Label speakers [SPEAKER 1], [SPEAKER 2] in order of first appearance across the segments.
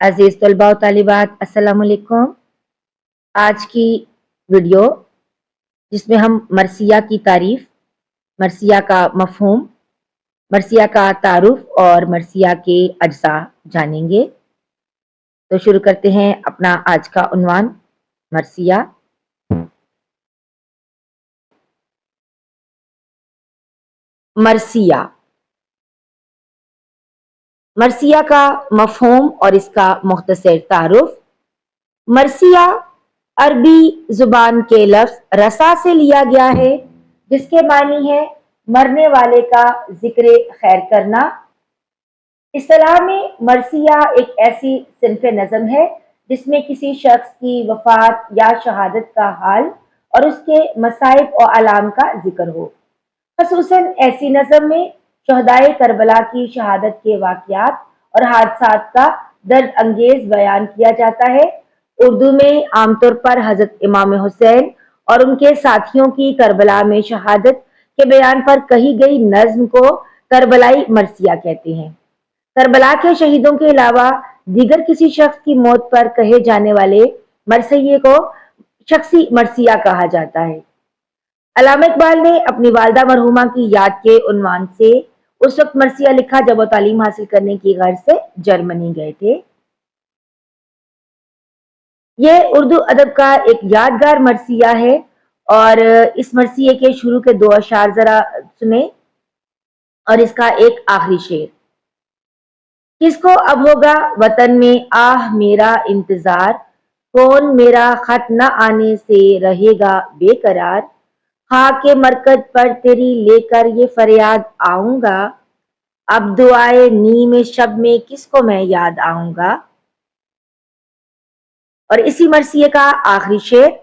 [SPEAKER 1] अजीज तलबा व तालिबात अस्सलाम वालेकुम। आज की वीडियो जिसमें हम मरसिया की तारीफ, मरसिया का मफहूम, मरसिया का तारुफ और मरसिया के अज्जा जानेंगे। तो शुरू करते हैं अपना आज का उन्वान, मरसिया। मरसिया मरसिया का मफहूम और इसका मुख्तसर तारुफ। मरसिया अरबी जुबान के लफ्ज रसा से लिया गया है, जिसके मानी है मरने वाले का जिक्र खैर करना। इस्लाम में मरसिया एक ऐसी सिनफ नज़म है जिसमें किसी शख्स की वफात या शहादत का हाल और उसके मसाइब और आलाम का जिक्र हो। खसूसन ऐसी नज़म में शहदाए करबला की शहादत के वाक़यात और हादसात का दर्द अंगेज बयान किया जाता है। उर्दू में आमतौर पर हजरत इमाम हुसैन और उनके साथियों की करबला में शहादत के बयान पर कही गई नज्म को करबलाई मरसिया कहते हैं। करबला के शहीदों के अलावा दीगर किसी शख्स की मौत पर कहे जाने वाले मरसिये को शख्सी मरसिया कहा जाता है। अल्लामा इकबाल ने अपनी वालदा मरहुमा की याद के उन्वान से उस वक्त मरसिया लिखा जब वो तालीम हासिल करने की गर्ज से जर्मनी गए थे। ये उर्दू अदब का एक यादगार मरसिया है और इस मरसिये के शुरू के दो अशार जरा सुने और इसका एक आखिरी शेर। किसको अब होगा वतन में आह मेरा इंतजार, कौन मेरा खत न आने से रहेगा बेकरार। खाके मरकज पर तेरी लेकर ये फरियाद आऊंगा, अब दुआए नीम शब में किसको मैं याद आऊंगा। और इसी मरसिये का आखिरी शेर।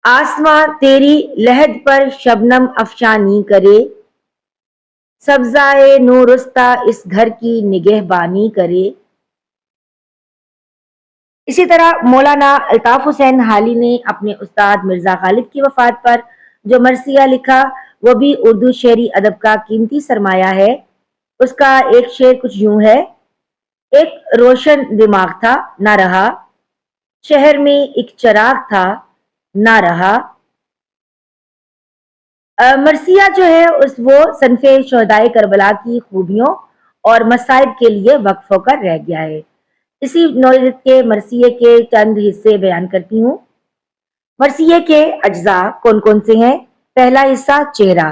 [SPEAKER 1] आसमां तेरी लहद पर शबनम अफशानी करे, सब्जाए नूरुस्ता इस घर की निगहबानी करे। इसी तरह मौलाना अल्ताफ हुसैन हाली ने अपने उस्ताद मिर्जा गालिब की वफात पर जो मरसिया लिखा वो भी उर्दू शेरी अदब का कीमती सरमाया है। उसका एक शेर कुछ यूं है। एक रोशन दिमाग था ना रहा, शहर में एक चिराग था ना रहा। मरसिया जो है उस वो सनफे शहदाए करबला की खूबियों और मसाइब के लिए वक्फ होकर रह गया है। इसी नौयत के मरसिये के चंद हिस्से बयान करती हूँ। मरसिये के अज्जा कौन कौन से हैं? पहला हिस्सा चेहरा।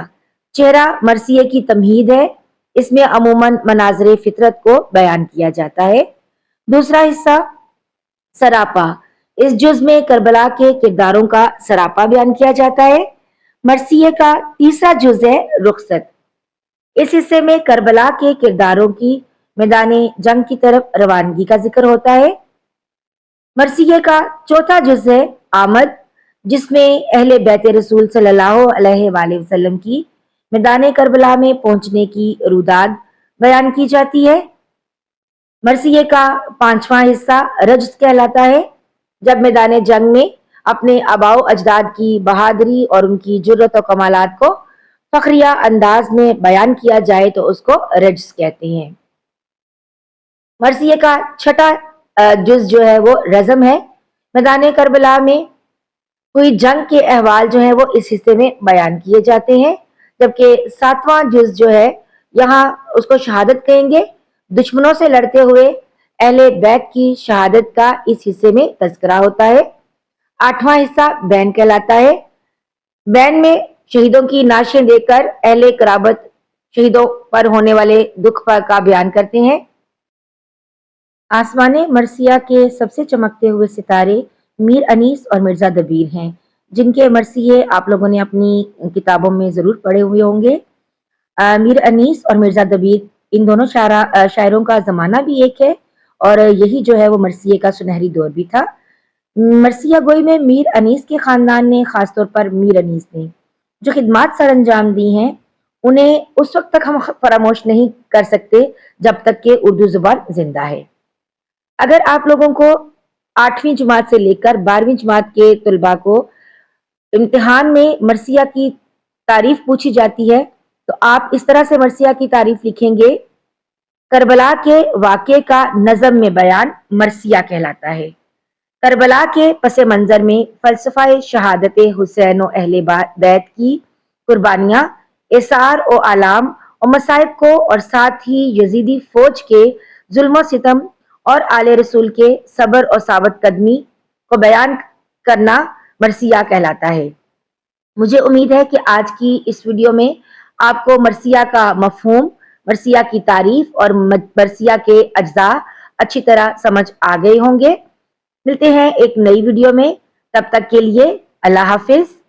[SPEAKER 1] चेहरा मरसिये की तमहीद है, इसमें अमूमन मनाजरे फितरत को बयान किया जाता है। दूसरा हिस्सा सरापा। इस जुज में करबला के किरदारों का सरापा बयान किया जाता है। मरसिये का तीसरा जुज है रुखसत। इस हिस्से में करबला के किरदारों की मैदाने जंग की तरफ रवानगी का जिक्र होता है। मरसिये का चौथा जुज है आमद, जिसमें अहले बैत रसूल सल्लल्लाहु अलैहि वसल्लम की मैदान करबला में पहुंचने की रुदाद बयान की जाती है। मरसिये का पांचवा हिस्सा रज्स कहलाता है। जब मैदान जंग में अपने आबाओ अजदाद की बहादुरी और उनकी जुर्रत और कमालात को फखरिया अंदाज में बयान किया जाए तो उसको रज्स कहते हैं। मरसिये का छठा जुज जो है वो रज़म है। मैदान करबला में हुई जंग के अहवाल जो है वो इस हिस्से में बयान किए जाते हैं। जबकि सातवां जुज जो है यहाँ उसको शहादत कहेंगे। दुश्मनों से लड़ते हुए अहले बैत की शहादत का इस हिस्से में तज़किरा होता है। आठवां हिस्सा बैन कहलाता है। बैन में शहीदों की नाशें देकर अहले कराबत शहीदों पर होने वाले दुख का बयान करते हैं। आसमाने मरसिया के सबसे चमकते हुए सितारे मीर अनीस और मिर्जा दबीर हैं, जिनके मरसिये आप लोगों ने अपनी किताबों में जरूर पढ़े हुए होंगे। मीर अनीस और मिर्जा दबीर इन दोनों शायरों का जमाना भी एक है और यही जो है वो मरसिये का सुनहरी दौर भी था। मरसिया गोई में मीर अनीस के खानदान ने, खासतौर पर मीर अनीस ने जो खिदमात सर अंजाम दी हैं, उन्हें उस वक्त तक हम फरामोश नहीं कर सकते जब तक कि उर्दू जुबान जिंदा है। अगर आप लोगों को 8वीं जमात से लेकर 12वीं जमात के तलबा को इम्तिहान में मरसिया की तारीफ पूछी जाती है तो आप इस तरह से मरसिया की तारीफ लिखेंगे। کربلا کے واقعے کا نظم میں بیان مرثیہ کہلاتا ہے۔ کربلا کے پس منظر میں فلسفہ شہادت حسین و اہل بیت کی قربانیاں، اثار و آلام اور مصائب کو، اور ساتھ ہی یزیدی فوج کے ظلم و ستم اور آل رسول کے صبر اور ثابت قدمی کو بیان کرنا مرثیہ کہلاتا ہے۔ مجھے امید ہے کہ آج کی اس ویڈیو میں آپ کو مرثیہ کا مفہوم، مرثیہ کی تعریف اور مرثیہ کے اجزاء اچھی طرح سمجھ آ گئے ہوں گے۔ ملتے ہیں ایک نئی ویڈیو میں، تب تک کے لیے اللہ حافظ۔